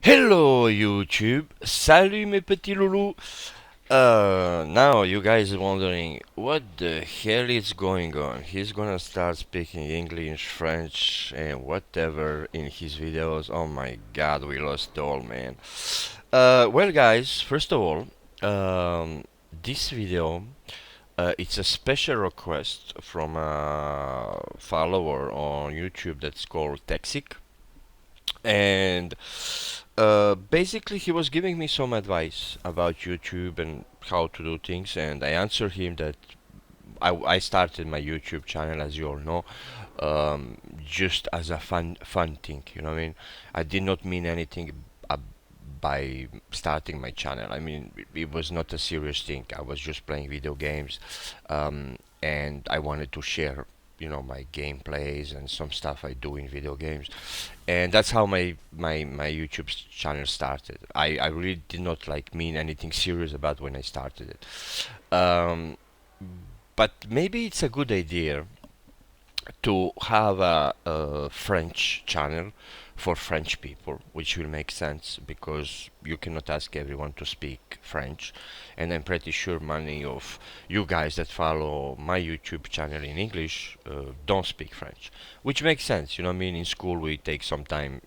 Hello YouTube, salut mes petits loulous. Now you guys are wondering what the hell is going on. He's gonna start speaking English, French, and whatever in his videos. Oh my God, we lost all man. Well guys, first of all, this video it's a special request from a follower on YouTube that's called Texic, and basically he was giving me some advice about YouTube and how to do things, and I answered him that I started my YouTube channel, as you all know, just as a fun thing. You know what I mean? I did not mean anything by starting my channel. I mean, it was not a serious thing. I was just playing video games, and I wanted to share, my gameplays and some stuff I do in video games, and that's how my YouTube channel started. I really did not like mean anything serious about when I started it. But maybe it's a good idea to have a French channel for French people, which will make sense because you cannot ask everyone to speak French, and I'm pretty sure many of you guys that follow my YouTube channel in English don't speak French, which makes sense. You know what I mean? In school we take some time.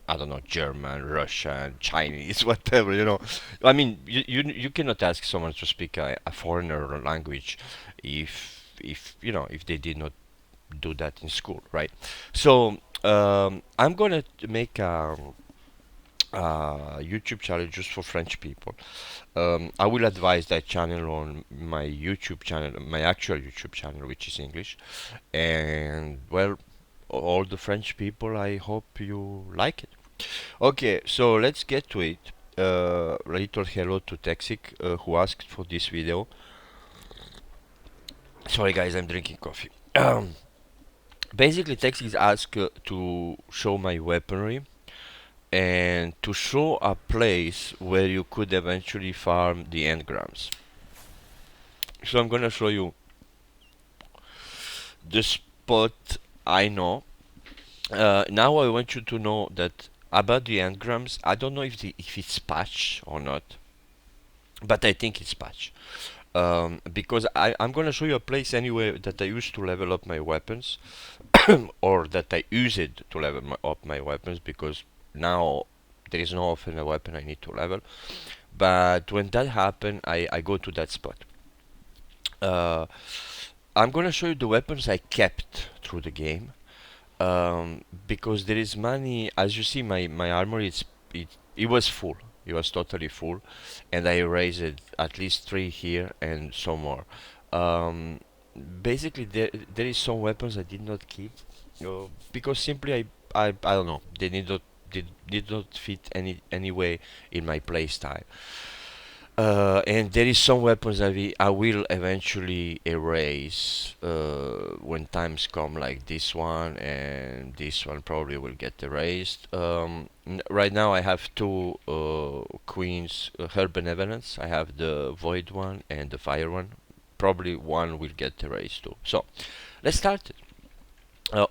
I don't know, German, Russian, Chinese, whatever. I mean, you cannot ask someone to speak a foreigner language if they did not do that in school, right? So I'm gonna make a YouTube channel just for French people. I will advise that channel on my YouTube channel, my actual YouTube channel, which is English. And well, all the French people, I hope you like it. Okay, so let's get to it. Little hello to Texic, who asked for this video. Sorry guys, I'm drinking coffee. Basically, Texic asked to show my weaponry and to show a place where you could eventually farm the engrams. So I'm gonna show you the spot I know. Now I want you to know that about the engrams. I don't know if it's patch or not, but I think it's patch. Because I'm gonna show you a place anyway that I used to level up my weapons, or that I use it to level up my weapons, because now there is no often a weapon I need to level. But when that happened, I go to that spot. Uh, I'm gonna show you the weapons I kept through the game, because there is money. As you see, my armory it was full. It was totally full, and I erased it, at least three here and some more. Um, Basically, there is some weapons I did not keep, because simply I don't know, they did not fit any way in my playstyle. And there is some weapons I will eventually erase when times come, like this one, and this one probably will get erased. Right now I have two queens, her benevolence. I have the void one and the fire one. Probably one will get erased too. So let's start.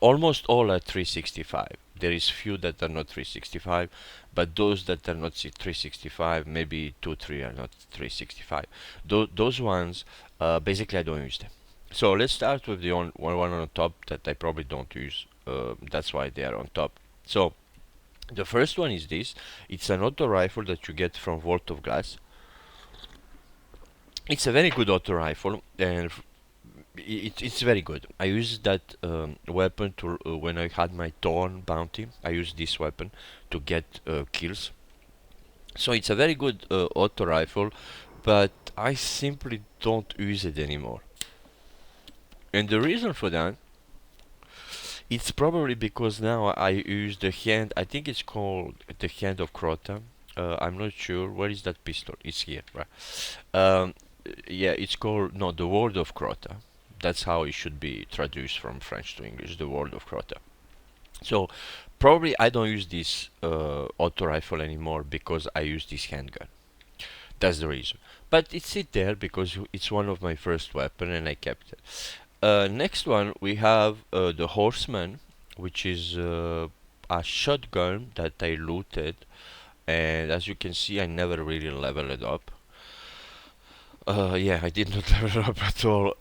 Almost all are 365. There is few that are not 365, but those that are not 365, maybe 2, 3 are not 365. Those ones, basically I don't use them. So let's start with the one on top that I probably don't use. That's why they are on top. So the first one is this. It's an auto rifle that you get from Vault of Glass. It's a very good auto rifle, and it's very good. I used that weapon to when I had my Thorn bounty. I used this weapon to get kills. So it's a very good auto rifle, but I simply don't use it anymore. And the reason for that, it's probably because now I use the hand. I think it's called the hand of Crota. I'm not sure. Where is that pistol? It's here, right? Um, yeah, it's called, no, the Word of Crota. That's how it should be traduced from French to English, the Word of Crota. So probably I don't use this auto rifle anymore because I use this handgun. That's the reason. But it's sit there because it's one of my first weapon and I kept it. Next one we have the Horseman, which is a shotgun that I looted and as you can see, I never really leveled it up. Yeah, I did not level it up at all.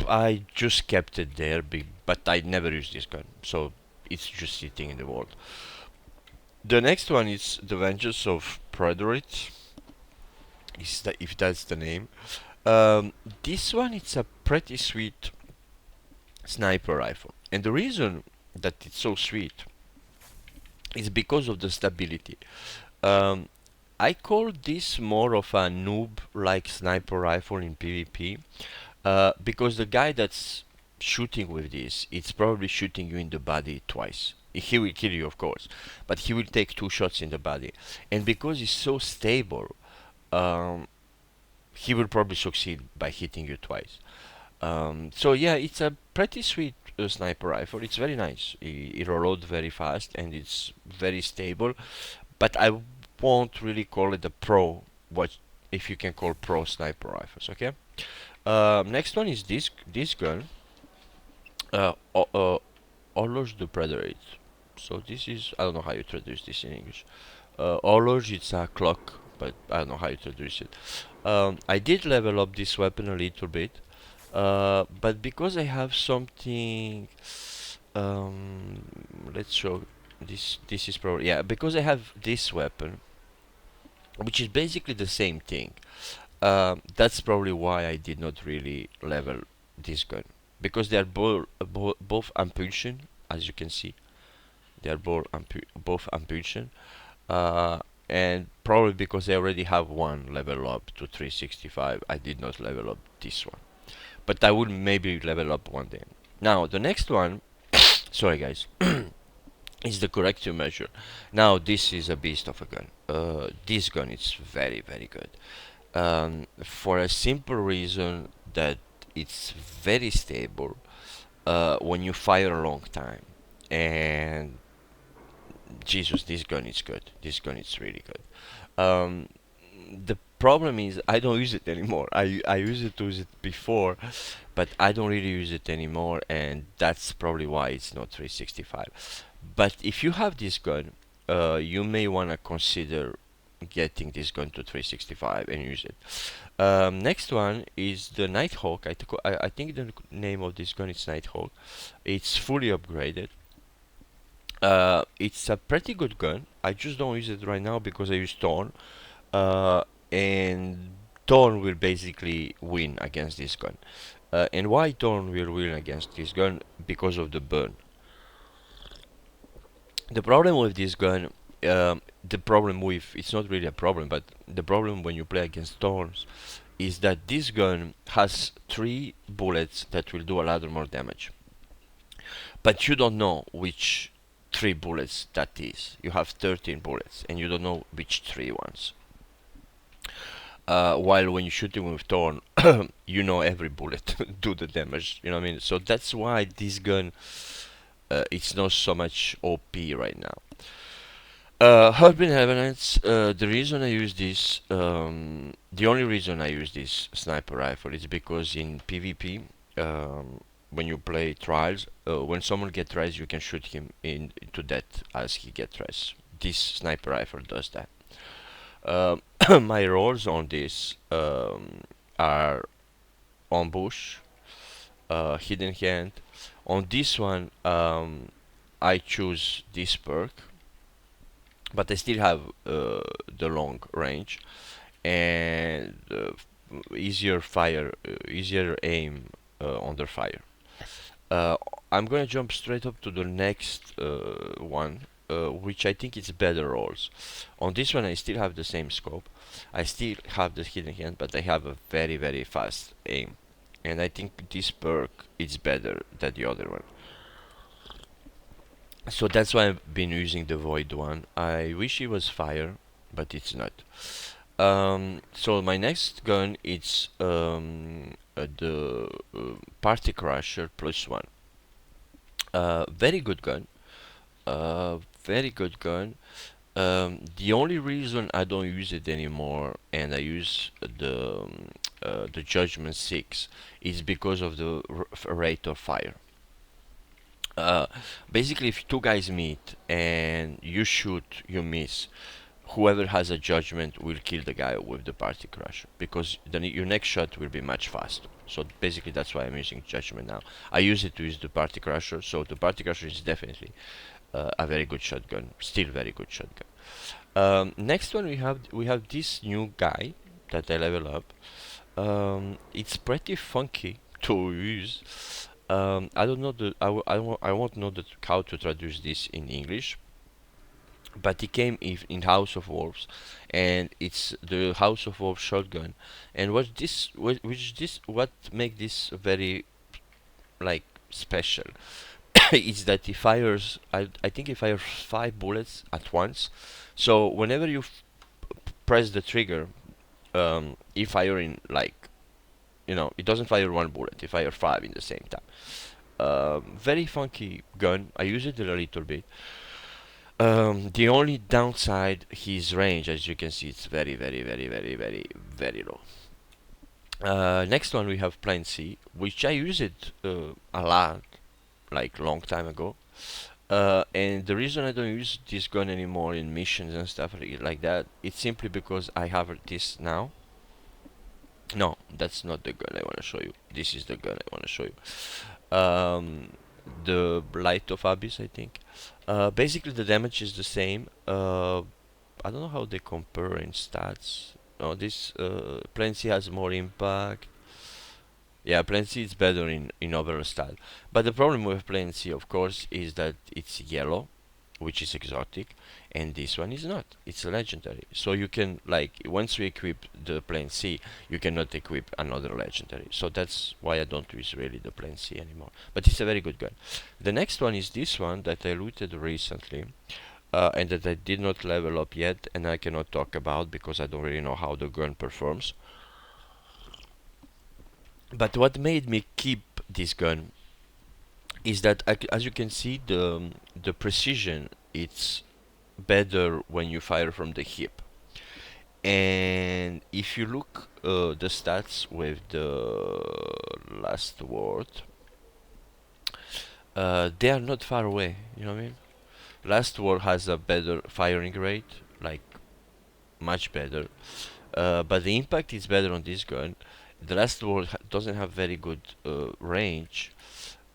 I just kept it there, but I never used this gun, so it's just sitting in the vault. The next one is the Vengeance of Predator. Is that if that's the name? Um, this one it's a pretty sweet sniper rifle, and the reason that it's so sweet is because of the stability. Um, I call this more of a noob-like sniper rifle in PvP, because the guy that's shooting with this, it's probably shooting you in the body twice. He will kill you, of course, but he will take two shots in the body, and because it's so stable, um, he will probably succeed by hitting you twice. So yeah, it's a pretty sweet sniper rifle. It's very nice. It reloads very fast and it's very stable. But I won't really call it a pro. What if you can call pro sniper rifles? Okay. Next one is this gun. Uh, o- uh, Horloge de Predator. So this is I don't know how you traduce this in English. Horloge it's a clock, but I don't know how you traduce it. I did level up this weapon a little bit. But because I have something, um, let's show this. This is probably yeah. Because I have this weapon, which is basically the same thing. That's probably why I did not really level this gun because they are both impulsion, as you can see. They are both impulsion, uh, and probably because I already have one level up to 365, I did not level up this one. But I will maybe level up one day. Now the next one, sorry guys, is the corrective measure. Now this is a beast of a gun. This gun is very good. For a simple reason that it's very stable when you fire a long time. And Jesus, this gun is good. This gun is really good. The problem is I don't use it anymore. I used to use it before, but I don't really use it anymore, and that's probably why it's not 365. But if you have this gun, you may wanna consider getting this gun to 365 and use it. Next one is the Nighthawk. I think the name of this gun is Nighthawk. It's fully upgraded. It's a pretty good gun. I just don't use it right now because I use Thorn, uh, and Thorn will basically win against this gun. And why Thorn will win against this gun? Because of the burn. The problem with this gun, the problem with it's not really a problem, but the problem when you play against Thorns is that this gun has three bullets that will do a lot more damage, but you don't know which three bullets that is. You have 13 bullets, and you don't know which three ones. While when you're shooting with Thorn, you know every bullet do the damage. You know what I mean? So that's why this gun, it's not so much OP right now. Urban Evidence. The reason I use this, the only reason I use this sniper rifle is because in PvP, when you play trials, when someone gets trials, you can shoot him into death as he gets trials. This sniper rifle does that. Um, my roles on this are ambush, hidden hand. On this one, I choose this perk, but I still have the long range and easier fire, easier aim under fire. Uh, I'm gonna jump straight up to the next one, which I think is better rolls. On this one, I still have the same scope. I still have the hidden hand, but I have a very fast aim, and I think this perk is better than the other one. So that's why I've been using the void one. I wish it was fire, but it's not. So my next gun is the Party Crusher plus one. Very good gun. Very good gun. The only reason I don't use it anymore and I use the Judgment 6 is because of the rate of fire. Uh, Basically, if two guys meet and you shoot, you miss. whoever has a judgment will kill the guy with the party crusher because your next shot will be much faster. So basically, that's why I'm using judgment now. I use it to use the party crusher, so the party crusher is definitely a very good shotgun, still very good shotgun. Next one we have this new guy that I level up. It's pretty funky to use. I don't know I won't know how to traduce this in English, but it came in House of Wolves, and it's the House of Wolves shotgun. And what make this very like special is that it fires. I think it fires 5 bullets at once. So whenever you press the trigger, it fire in like it doesn't fire 1 bullet. It fire 5 in the same time. Very funky gun. I use it a little bit. The only downside, his range, as you can see, it's very, very, very, very, very, very low. Next one we have Plan C, which I used it a lot, like long time ago. And the reason I don't use this gun anymore in missions and stuff like that, it's simply because I have this now. No, that's not the gun I want to show you. This is the gun I want to show you. The Light of Abyss, I think. Basically, the damage is the same. I don't know how they compare in stats. No, this Plan C has more impact. Yeah, Plan C is better in overall stat. But the problem with Plan C, of course, is that it's yellow, which is exotic, and this one is not. It's legendary. So you can like once we equip the Plan C, you cannot equip another legendary. So that's why I don't use really the Plan C anymore. But it's a very good gun. The next one is this one that I looted recently. And that I did not level up yet, and I cannot talk about because I don't really know how the gun performs. But what made me keep this gun is that, as you can see, the precision it's better when you fire from the hip. And if you look the stats with the last word, they are not far away. You know what I mean? Last word has a better firing rate, like much better. But the impact is better on this gun. The last word doesn't have very good range.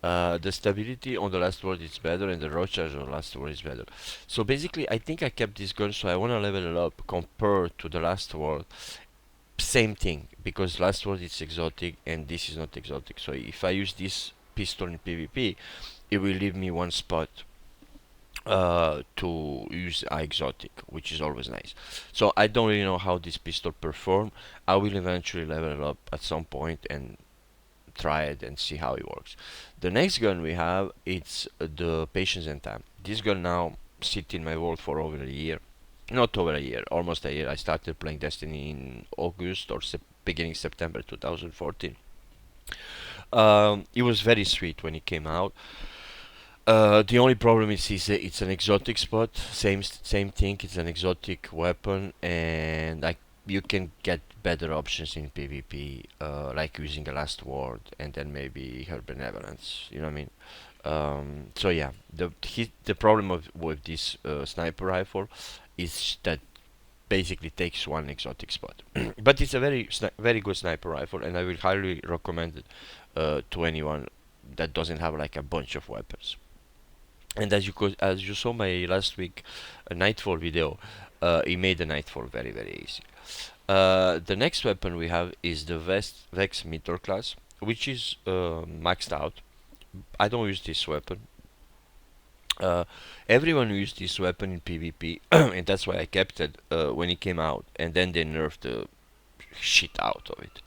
The stability on the last word is better, and the road charge on the last word is better. So basically, I think I kept this gun, so I want to level it up compared to the last word. Same thing, because last word is exotic, and this is not exotic. So if I use this pistol in PvP, it will leave me one spot to use exotic, which is always nice. So I don't really know how this pistol perform. I will eventually level it up at some point and try it and see how it works. The next gun we have it's the Patience and Time. This gun now sit in my vault for over a year. Not over a year, almost a year. I started playing Destiny in August or beginning September 2014. It was very sweet when it came out. The only problem is it's an exotic spot. Same thing. It's an exotic weapon, and like you can get better options in PvP, like using the last word and then maybe her benevolence. You know what I mean? So yeah, the problem with this sniper rifle is that basically takes one exotic spot. But it's a very good sniper rifle, and I will highly recommend it to anyone that doesn't have like a bunch of weapons. And as you saw my last week Nightfall video, it made the Nightfall very very easy. The next weapon we have is the Vex Meteor class, which is maxed out. I don't use this weapon. Uh, Everyone used this weapon in PvP, and that's why I kept it when it came out, and then they nerfed the shit out of it.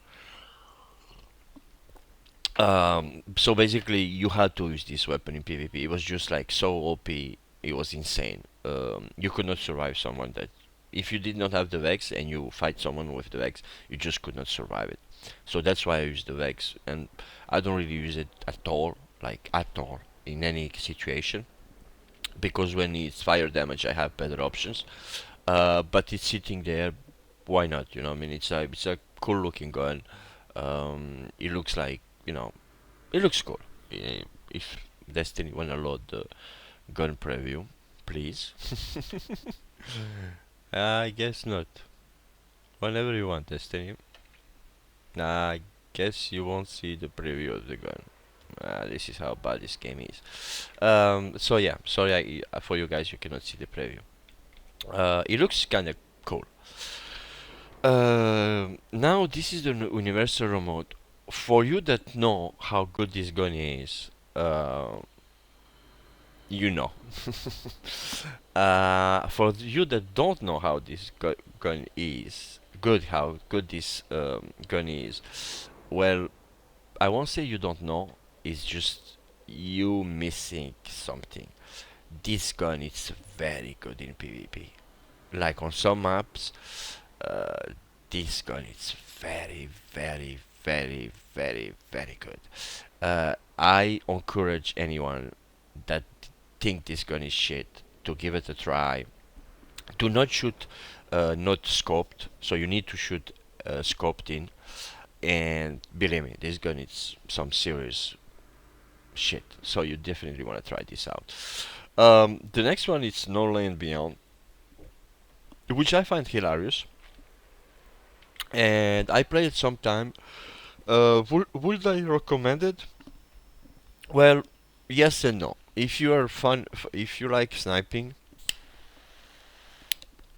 So basically, you had to use this weapon in PvP. It was just like so OP. It was insane. You could not survive someone that. If you did not have the Vex and you fight someone with the Vex, you just could not survive it. So that's why I use the Vex, and I don't really use it at all, like at all, in any situation, because when it's fire damage, I have better options. But it's sitting there. Why not? I mean, it's a cool looking gun. It looks like it looks cool. If Destiny wanna load the gun preview, please. I guess not. Whenever you want, Destiny. I guess you won't see the preview of the gun. This is how bad this game is. So yeah, sorry for you guys, you cannot see the preview. It looks kind of cool. Now this is the universal remote. For you that know how good this gun is, you know. For you that don't know how this gun is good, how good this gun is, well, I won't say you don't know. It's just you missing something. This gun is very good in PvP. Like on some maps, uh, this gun is very, very, very, very, very good. I encourage anyone that think this gun is shit to give it a try. Do not shoot not scoped, so you need to shoot scoped in. And believe me, this gun is some serious shit. So you definitely want to try this out. The next one is No Land Beyond, which I find hilarious, and I played it sometime. Would I recommend it? Well, yes and no. If you are if you like sniping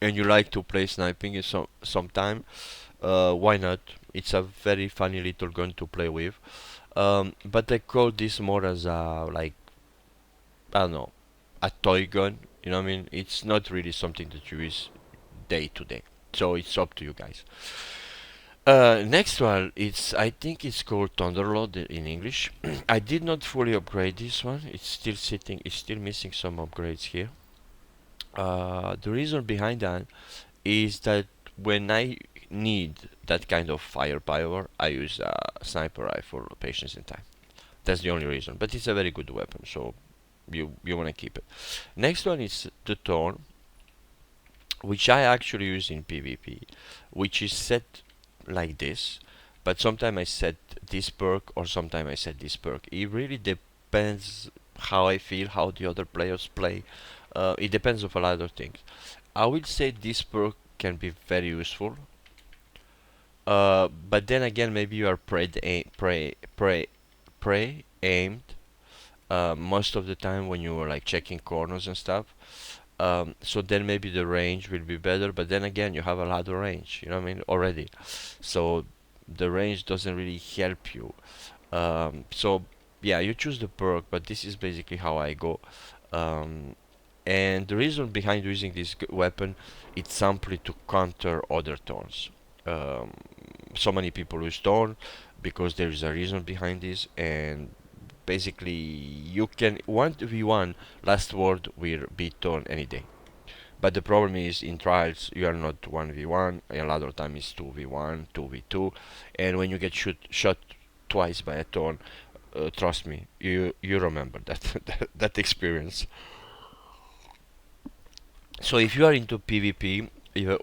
and you like to play sniping sometime, why not? It's a very funny little gun to play with. But I call this more as a like, I don't know, a toy gun. You know what I mean? It's not really something that you use day to day. So it's up to you guys. Next one, it's I think it's called Thunderlord in English. I did not fully upgrade this one. It's still sitting. It's still missing some upgrades here. The reason behind that is that when I need that kind of firepower, I use a sniper rifle, patience and time. That's the only reason. But it's a very good weapon, so you want to keep it. Next one is the Thorn, which I actually use in PvP, which is set like this, but sometimes I set this perk or sometimes I set this perk. It really depends how I feel, how the other players play. It depends of a lot of things. I would say this perk can be very useful, but then again, maybe you are prey aimed most of the time when you are like checking corners and stuff. So then maybe the range will be better, but then again, you have a lot of range, you know what I mean, already. So the range doesn't really help you. So yeah, you choose the perk, but this is basically how I go. Um, and the reason behind using this weapon, it's simply to counter other turns. Um, so many people use Thorn because there is a reason behind this, and basically you can 1v1 last word will be Thorn any day. But the problem is in trials you are not 1v1, a lot of time it's 2v1, 2v2, and when you get shot twice by a Thorn, trust me, you remember that that experience. So if you are into PvP,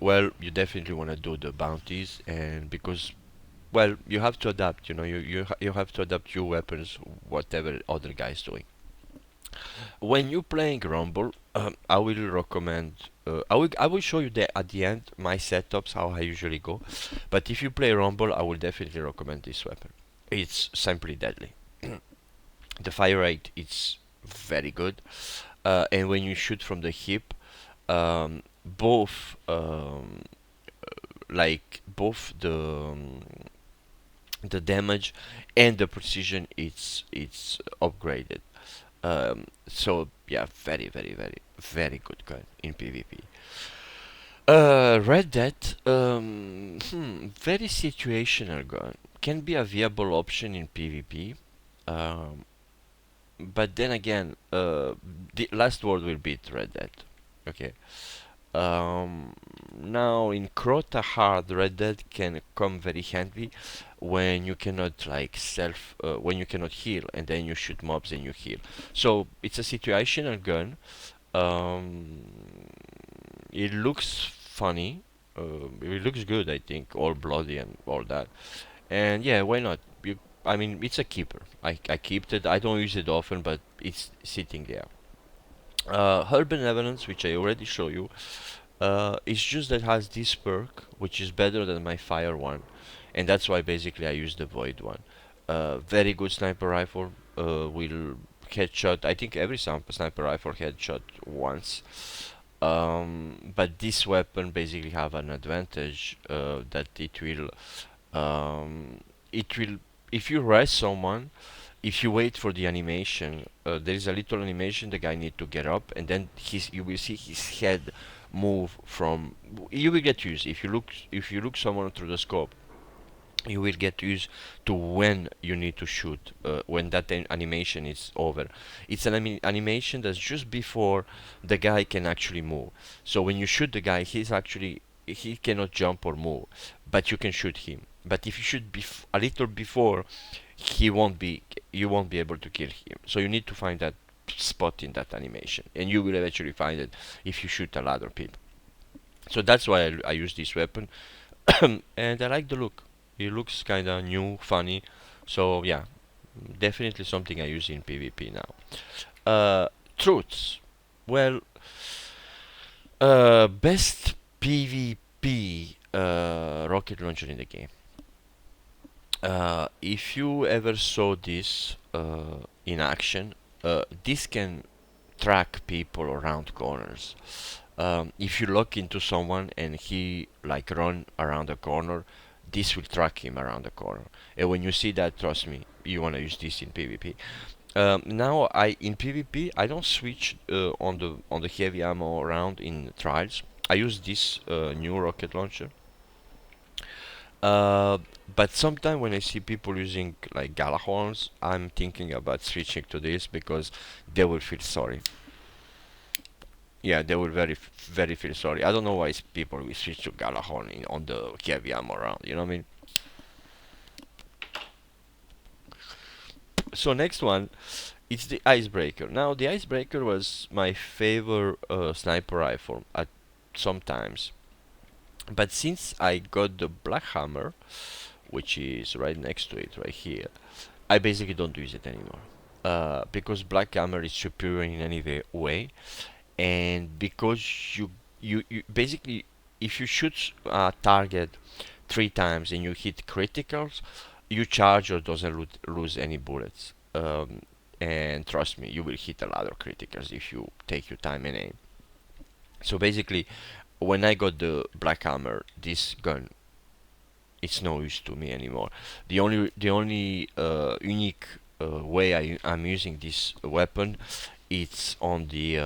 well, you definitely want to do the bounties, and because well, you have to adapt. You know, you have to adapt your weapons, whatever other guys doing. When you playing Rumble, I will recommend. I will show you at the end my setups how I usually go. But if you play Rumble, I will definitely recommend this weapon. It's simply deadly. The fire rate is very good, and when you shoot from the hip, both both the damage and the precision it's upgraded. So yeah, very very very very good gun in PvP. Red Dead, very situational gun. Can be a viable option in PvP, um, but then again, the last word will beat Red Dead. Okay. Now in Crota hard, Red Dead can come very handy when you cannot when you cannot heal and then you shoot mobs and you heal. So it's a situational gun. Um, it looks funny. It looks good, I think, all bloody and all that. And yeah, why not? I mean, it's a keeper. I keep it. I don't use it often, but it's sitting there. Urban Evidence, which I already show you. It's just that has this perk, which is better than my fire one, and that's why basically I use the void one. Very good sniper rifle. Will headshot. I think every sniper rifle headshot once. But this weapon basically have an advantage that it will if you rest someone, if you wait for the animation, there is a little animation. The guy need to get up, and then you will see his head move from. You will get used if you look someone through the scope. You will get used to when you need to shoot, when that animation is over. It's an animation that's just before the guy can actually move. So when you shoot the guy, he cannot jump or move, but you can shoot him. But if you shoot a little before, he won't be you won't be able to kill him. So you need to find that spot in that animation, and you will eventually find it if you shoot a lot of people. So that's why I use this weapon. And I like the look. It looks kind of new, funny. So yeah, definitely something I use in PvP now. Truths. Well, best PvP rocket launcher in the game. If you ever saw this in action, this can track people around corners. If you look into someone and he like run around a corner, this will track him around the corner. And when you see that, trust me, you wanna use this in PvP. Now I in PvP I don't switch on the heavy ammo round in trials. I use this new rocket launcher. Uh, but sometimes when I see people using like Galahorns, I'm thinking about switching to this because they will feel sorry. Yeah, they will very feel sorry. I don't know why people will switch to Galahorn on the heavy ammo round. You know what I mean? So next one, it's the Icebreaker. Now the Icebreaker was my favorite sniper rifle at sometimes, but since I got the Black Hammer, which is right next to it, right here, I basically don't use it anymore. Because Black Hammer is superior in any way, and because you basically if you shoot a target 3 times and you hit criticals, your charger doesn't lose any bullets. And trust me, you will hit a lot of criticals if you take your time and aim. So basically, when I got the Black Hammer, this gun it's no use to me anymore. The only unique way I'm using this weapon, it's on the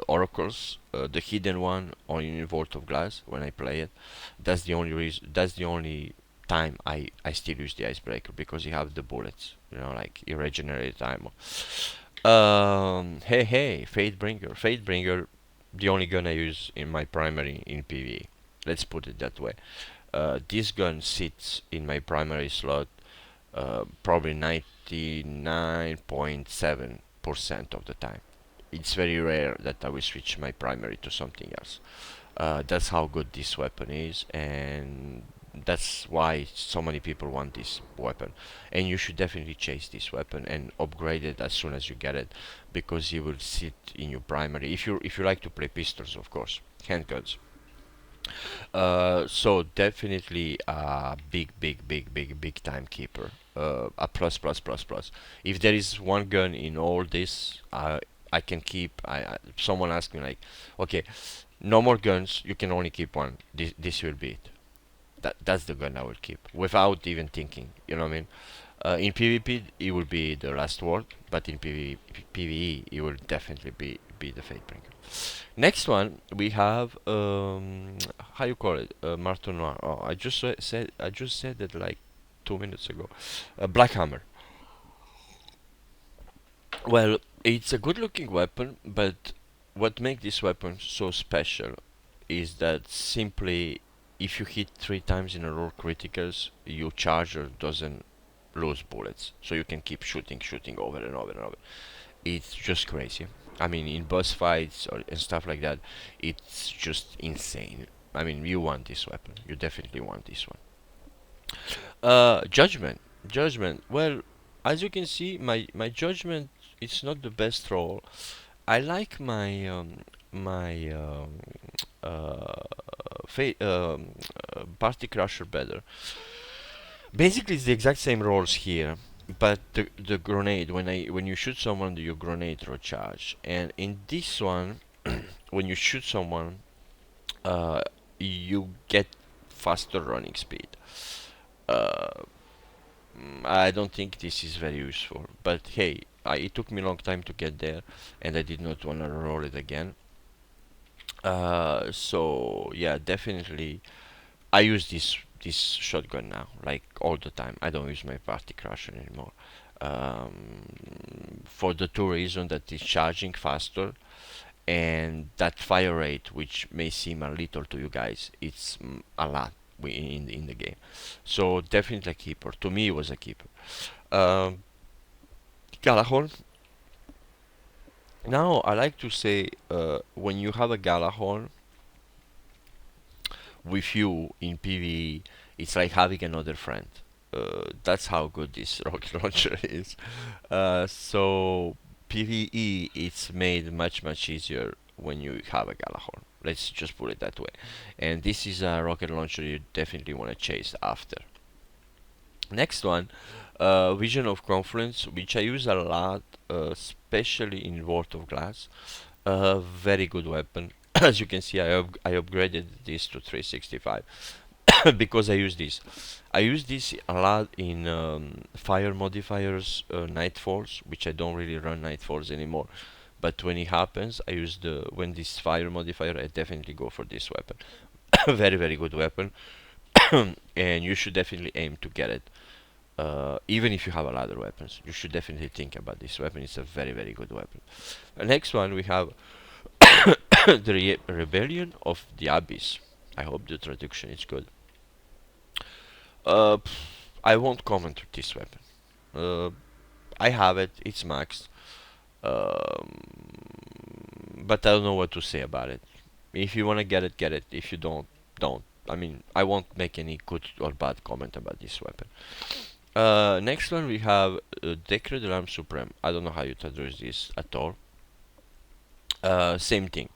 oracles, the hidden one on in Vault of Glass when I play it. That's the only reason. That's the only time I still use the icebreaker because you have the bullets. You know, like you regenerate ammo. Hey, Fatebringer. Fatebringer, the only gun I use in my primary in PvE. Let's put it that way. This gun sits in my primary slot probably 99.7% of the time. It's very rare that I will switch my primary to something else. That's how good this weapon is, and that's why so many people want this weapon. And you should definitely chase this weapon and upgrade it as soon as you get it, because it will sit in your primary. If you like to play pistols, of course, handguns. So definitely a big time keeper. A plus plus plus plus. If there is one gun in all this, I can keep. Someone asked me like, okay, no more guns. You can only keep one. This will be it. That's the gun I will keep without even thinking. You know what I mean? In PvP, it will be the last word, but in PvE, it will definitely be the Fatebringer. Next one we have how you call it? Marteau Noir. Oh, I just said that like 2 minutes ago. Black Hammer. Well, it's a good-looking weapon, but what makes this weapon so special is that simply if you hit 3 times in a row criticals, your charger doesn't lose bullets, so you can keep shooting over and over and over. It's just crazy. I mean, in boss fights and stuff like that, it's just insane. I mean, you want this weapon. You definitely want this one. Judgment. Well, as you can see, my judgment it's not the best role. I like my uh, party crusher better. Basically, it's the exact same rolls here, but the grenade when you shoot someone, your grenade recharge, and in this one, when you shoot someone, uh, you get faster running speed. Uh, I don't think this is very useful, but hey, it took me a long time to get there, and I did not want to roll it again. So yeah, definitely I use this shotgun now, like all the time. I don't use my party crusher anymore. For the two reasons that it's charging faster and that fire rate, which may seem a little to you guys, it's a lot in the game. So definitely a keeper. To me, it was a keeper. Um, Galahorn. Now I like to say when you have a Galahorn with you in PvE, it's like having another friend. That's how good this rocket launcher is. So PvE, it's made much easier when you have a Galahorn. Let's just put it that way. And this is a rocket launcher you definitely want to chase after. Next one, Vision of Confluence, which I use a lot, especially in World of Glass. Very good weapon. As you can see, I upgraded this to 365 because I use this. I use this a lot in fire modifiers, nightfalls, which I don't really run nightfalls anymore. But when it happens, I use the when this fire modifier, I definitely go for this weapon. Very good weapon, and you should definitely aim to get it. Even if you have a lot of weapons, you should definitely think about this weapon. It's a very good weapon. Next one we have the Rebellion of the Abyss. I hope the traduction is good. Uh, I won't comment on this weapon. Uh, I have it. It's maxed. But I don't know what to say about it. If you wanna get it, get it. If you don't, don't. I mean, I won't make any good or bad comment about this weapon. Next one we have Decret de l'Arme Supreme. I don't know how you traduce this at all. Same thing.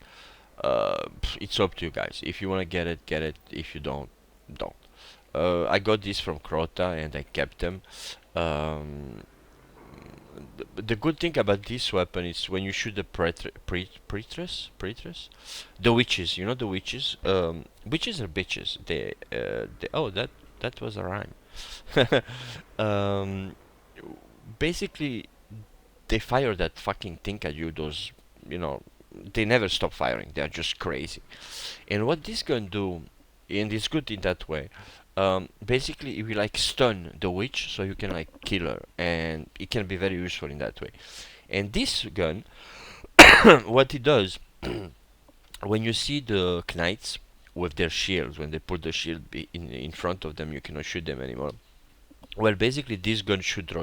It's up to you guys. If you wanna get it, get it. If you don't, don't. I got this from Crota and I kept them. Um, the good thing about this weapon is when you shoot the pretress, the witches. You know the witches. Witches are bitches. Oh, that was a rhyme. um, Basically, they fire that fucking thing at you. Those, you know, they never stop firing. They are just crazy. And what this gun do, and it's good in that way. Basically, it will like stun the witch, so you can like kill her, and it can be very useful in that way. And this gun, what it does, when you see the knights with their shields, when they put the shield in front of them, you cannot shoot them anymore. Well, basically, this gun should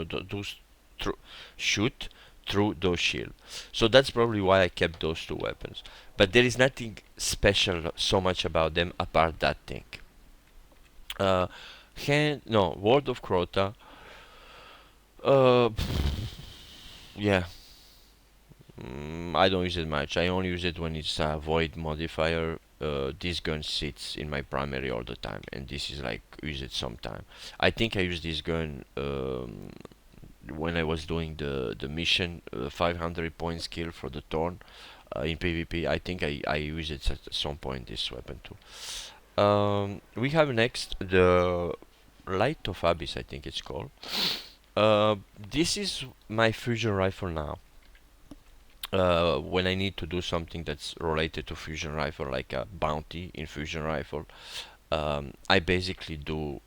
shoot through those shields. So that's probably why I kept those two weapons. But there is nothing special so much about them apart that thing. Uh, no, World of Crota. Uh, yeah, I don't use it much. I only use it when it's a void modifier. This gun sits in my primary all the time, and this is like use it sometime. I think I used this gun when I was doing the mission 500 points kill for the Thorn in PvP. I think I use it at some point this weapon too. We have next the Light of Abyss, I think it's called. This is my fusion rifle now. When I need to do something that's related to fusion rifle, like a bounty in fusion rifle, I basically do.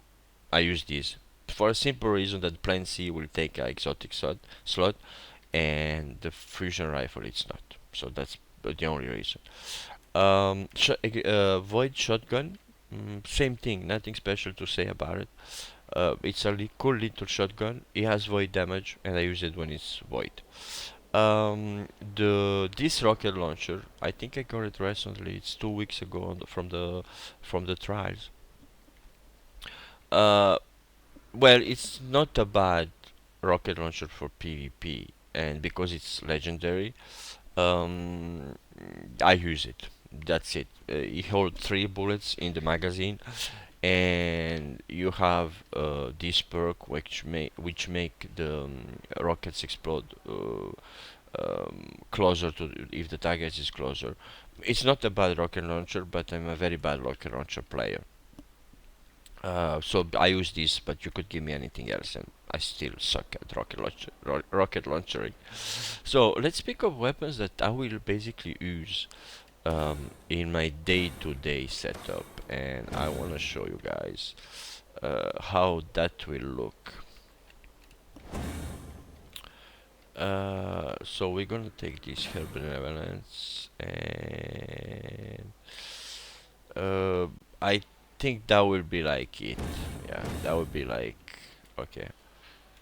I use this for a simple reason that Plan C will take an exotic slot, and the fusion rifle it's not. So that's the only reason. Void shotgun, same thing. Nothing special to say about it. It's a cool little shotgun. It has void damage, and I use it when it's void. The this rocket launcher, I think I got it recently. It's 2 weeks ago from the trials. Uh, well, it's not a bad rocket launcher for PvP, and because it's legendary, Um, I use it. That's it. You hold three bullets in the magazine, and you have this perk which make the rockets explode closer to if the target is closer. It's not a bad rocket launcher, but I'm a very bad rocket launcher player. So I use this, but you could give me anything else, and I still suck at rocket launchering. So let's speak of weapons that I will basically use in my day-to-day setup, and I want to show you guys how that will look. So we're gonna take this here benevolence, and uh, I think that will be like it. Yeah, that would be like okay.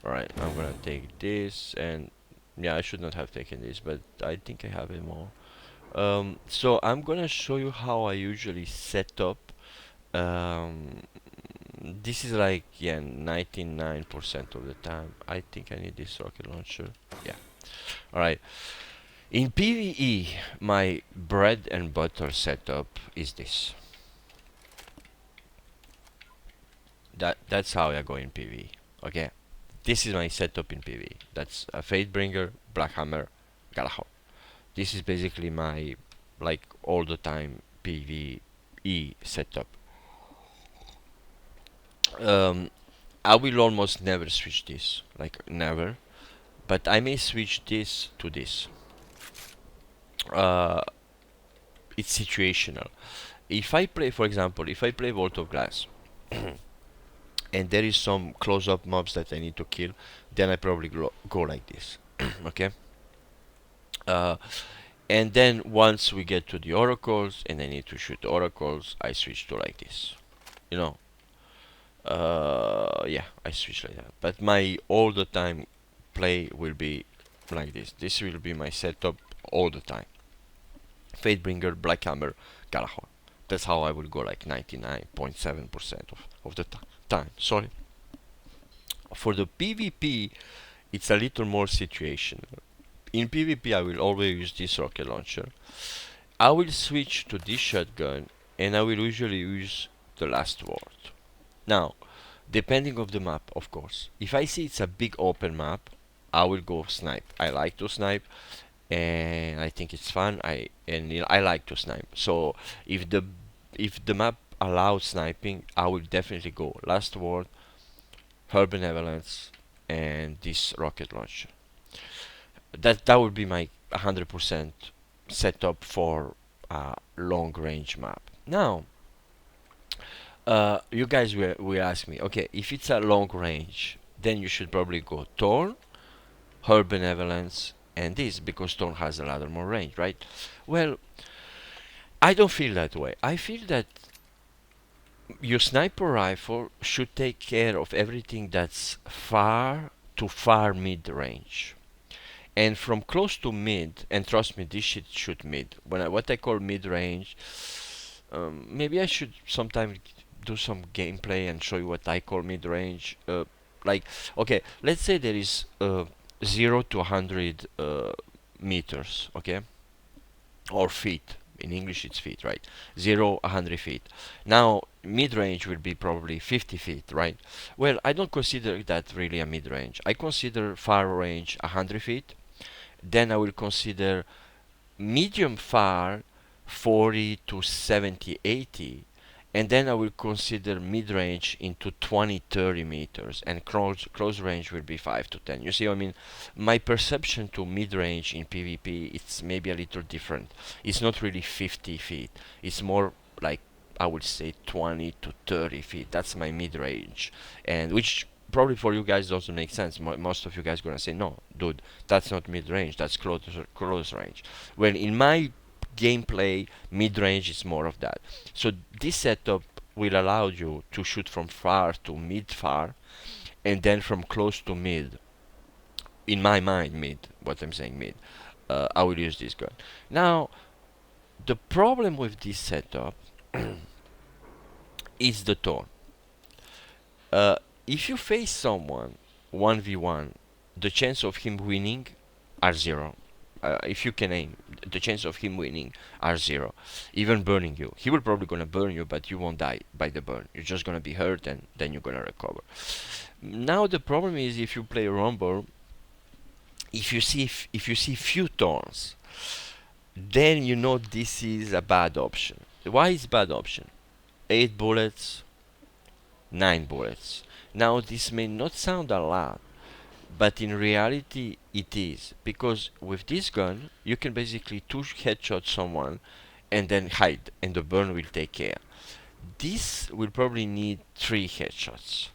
All right, I'm gonna take this, and yeah, I should not have taken this, but I think I have it more. So I'm gonna show you how I usually set up. Um, this is like yeah, 99% of the time. I think I need this rocket launcher. Yeah. All right. In PvE, my bread and butter setup is this. That's how I go in PvE. Okay. This is my setup in PvE. That's a Fatebringer, Black Hammer, Galahad. This is basically my like all the time PvE setup. Um, I will almost never switch this, like never, but I may switch this to this. Uh, it's situational. If I play, for example, if I play Vault of Glass, and there is some close-up mobs that I need to kill, then I probably go like this. Okay. Uh, and then once we get to the oracles, and I need to shoot oracles, I switch to like this. You know, yeah, I switch like that. But my all the time play will be like this. This will be my setup all the time. Fatebringer, Black Hammer, Galahad. That's how I will go like 99.7% of the time. Sorry. For the PvP, it's a little more situational. In PvP, I will always use this rocket launcher. I will switch to this shotgun, and I will usually use the last word. Now, depending of the map, of course. If I see it's a big open map, I will go snipe. I like to snipe, and I think it's fun. I like to snipe. So if the map allows sniping, I will definitely go last word, her benevolence, and this rocket launcher. That would be my 100% setup for a long range map. Now, you guys will ask me, okay, if it's a long range, then you should probably go Thorn, her benevolence, and this because Thorn has a lot more range, right? Well, I don't feel that way. I feel that your sniper rifle should take care of everything that's far to far mid range. And from close to mid, and trust me, this shit shoot mid. What I call mid range, maybe I should sometime do some gameplay and show you what I call mid range. Like, okay, let's say there is 0 to 100 meters, okay, or feet. In English, it's feet, right? 0, 100 feet. Now, mid range will be probably 50 feet, right? Well, I don't consider that really a mid range. I consider far range 100 feet. Then I will consider medium far 40 to 70, 80, and then I will consider mid-range into 20, 30 meters, and close range will be 5 to 10. You see, I mean, my perception to mid-range in PvP, it's maybe a little different. It's not really 50 feet. It's more like, I would say 20 to 30 feet. That's my mid-range, and which probably for you guys doesn't make sense. Most of you guys gonna say, no, dude, that's not mid-range, that's close range. Well, in my gameplay, mid-range is more of that. So this setup will allow you to shoot from far to mid-far, and then from close to mid. In my mind, mid. What I'm saying, mid. I will use this gun. Now, the problem with this setup is the tone. Uh, if you face someone 1v1, the chance of him winning are zero. if you can aim, the chance of him winning are zero, even burning you. He will probably gonna burn you, but you won't die by the burn. You're just gonna be hurt, and then you're gonna recover. Now the problem is if you play Rumble, if you see few turns, then you know this is a bad option. Why is bad option? 8 bullets, 9 bullets. Now this may not sound a lot, but in reality it is, because with this gun you can basically two headshot someone and then hide, and the burn will take care. This will probably need 3 headshots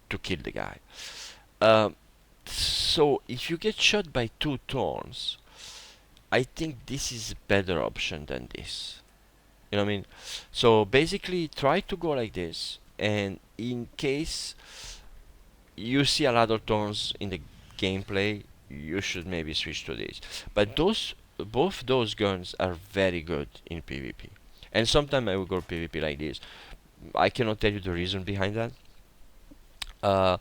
to kill the guy. Um, so if you get shot by 2 turns, I think this is a better option than this. You know what I mean? So basically, try to go like this, and in case you see a lot of turns in the gameplay, you should maybe switch to this. But both those guns are very good in PvP. And sometimes I will go PvP like this. I cannot tell you the reason behind that. Uh,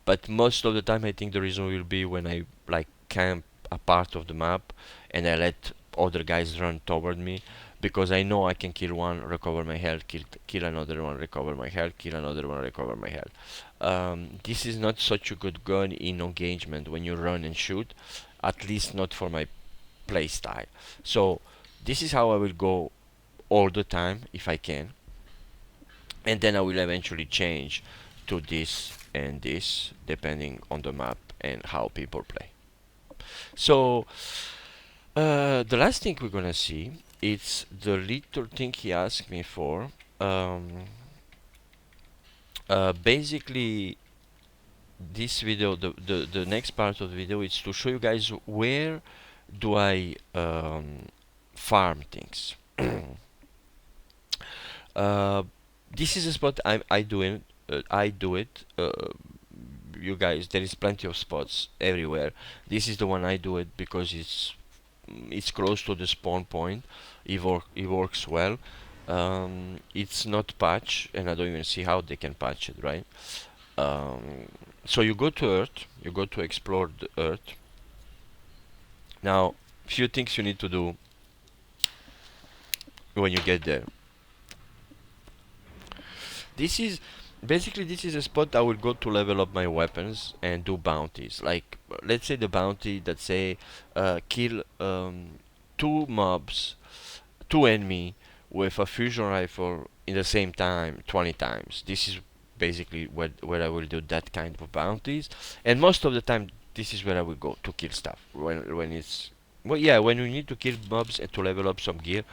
but most of the time, I think the reason will be when I like camp a part of the map and I let other guys run toward me, because I know I can kill one, recover my health, kill another one, recover my health, kill another one, recover my health. This is not such a good gun in engagement when you run and shoot, at least not for my play style. So this is how I will go all the time if I can, and then I will eventually change to this and this depending on the map and how people play. So the last thing we're gonna see, it's the little thing he asked me for. Basically, this video, the next part of the video, is to show you guys where do I farm things. uh, this is a spot I do it. I do it. You guys, there is plenty of spots everywhere. This is the one I do it because it's close to the spawn point. It works well. It's not patch, and I don't even see how they can patch it, right? So you go to Earth, you go to explore the Earth. Now, few things you need to do when you get there. This is basically, this is a spot I will go to level up my weapons and do bounties. Like, let's say the bounty that say kill 2 mobs, 2 enemy with a fusion rifle in the same time 20 times. This is basically where I will do that kind of bounties, and most of the time this is where I will go to kill stuff when it's, well, yeah, when you need to kill mobs and to level up some gear.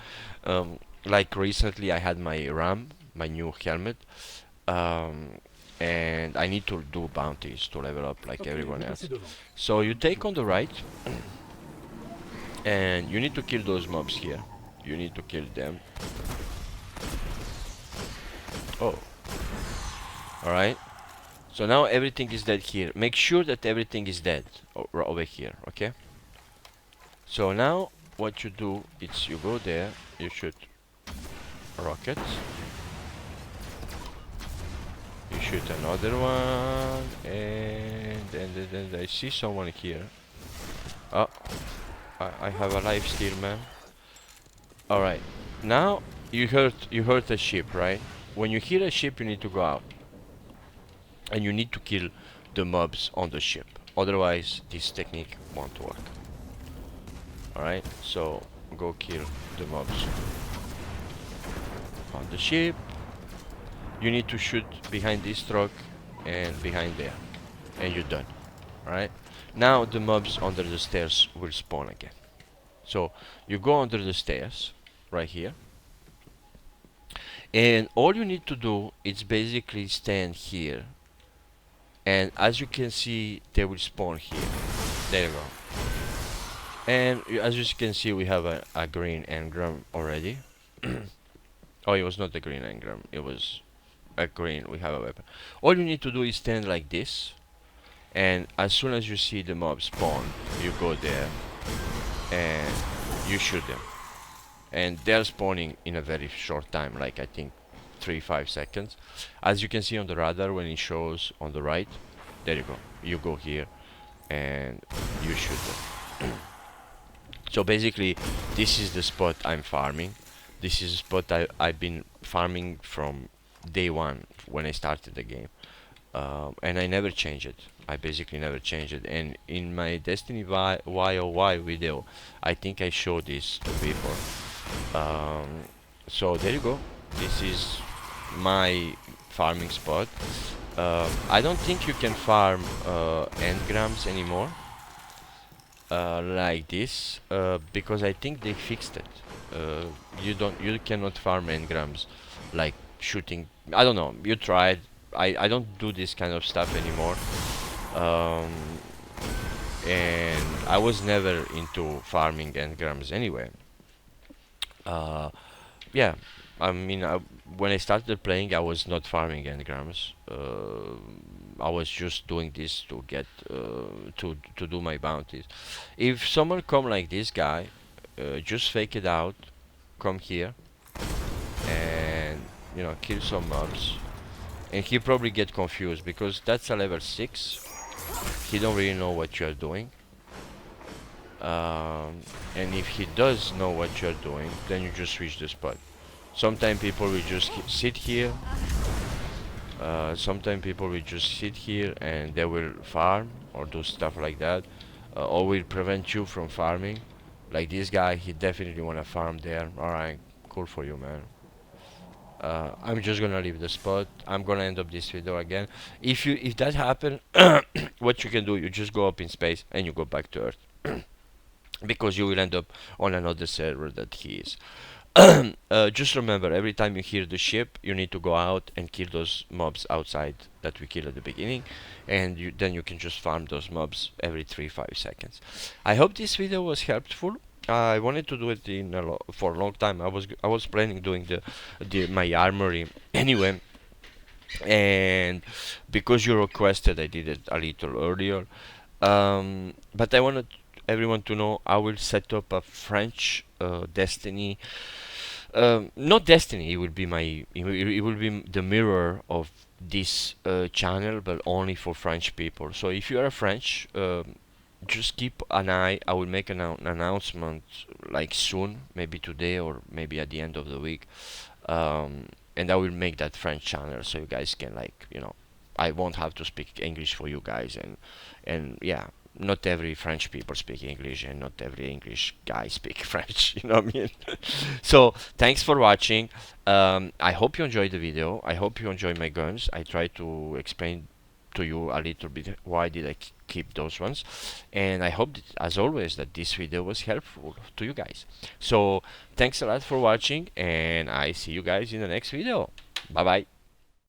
Like recently I had my ram, my new helmet, um, and I need to do bounties to level up like everyone else. So you take on the right, and you need to kill those mobs here. You need to kill them. Oh, alright. So now everything is dead here. Make sure that everything is dead over here, okay? So now what you do is you go there, you shoot rockets. You shoot another one, and then I see someone here. Oh, I have a life steal, man. Alright, now you heard a ship, right? When you hear a ship, you need to go out, and you need to kill the mobs on the ship. Otherwise, this technique won't work. Alright, so go kill the mobs on the ship. You need to shoot behind this truck and behind there, and you're done. Alright, now the mobs under the stairs will spawn again. So you go under the stairs right here, and all you need to do is basically stand here, and as you can see they will spawn here. There you go. And as you can see, we have a green engram already. Oh, it was not the green engram, it was a green. We have a weapon. All you need to do is stand like this, and as soon as you see the mob spawn, you go there and you shoot them, and they're spawning in a very short time, like I think 3-5 seconds. As you can see on the radar, when it shows on the right, there you go. You go here and you shoot them. So basically, this is the spot I'm farming. This is a spot I've been farming from day one when I started the game. And I never change it. I basically never change it. And in my Destiny Y video, I think I showed this to people. So there you go. This is my farming spot. I don't think you can farm engrams anymore like this because I think they fixed it. You cannot farm engrams like shooting. I don't know. You tried. I don't do this kind of stuff anymore. Um, and I was never into farming engrams anyway. Uh, yeah, I mean, when I started playing, I was not farming engrams. I was just doing this to get to do my bounties. If someone come like this guy, just fake it out, come here, and kill some mobs, and he probably get confused because that's a level 6. He don't really know what you're doing. And if he does know what you're doing, then you just switch the spot. Sometimes people will just sit here. Sometimes people will just sit here and they will farm or do stuff like that, or will prevent you from farming. Like this guy, he definitely wanna farm there. All right, cool for you, man. I'm just gonna leave the spot. I'm gonna end up this video again. If that happen, what you can do, you just go up in space and you go back to Earth. Because you will end up on another server that he is. Just remember, every time you hear the ship, you need to go out and kill those mobs outside that we killed at the beginning, and then you can just farm those mobs every 3-5 seconds. I hope this video was helpful. I wanted to do it for a long time. I was planning doing my armory anyway, and because you requested, I did it a little earlier. But I wanted everyone to know I will set up a French Destiny. Not Destiny. It will be it will be the mirror of this channel, but only for French people. So if you are French, just keep an eye. I will make an announcement like soon, maybe today or maybe at the end of the week. And I will make that French channel so you guys can I won't have to speak English for you guys, and yeah, not every French people speak English and not every English guy speak French, you know what I mean? So thanks for watching. I hope you enjoyed the video. I hope you enjoy my guns. I try to explain to you a little bit why did I keep those ones, and I hope that, as always, that this video was helpful to you guys. So thanks a lot for watching, and I see you guys in the next video. Bye bye.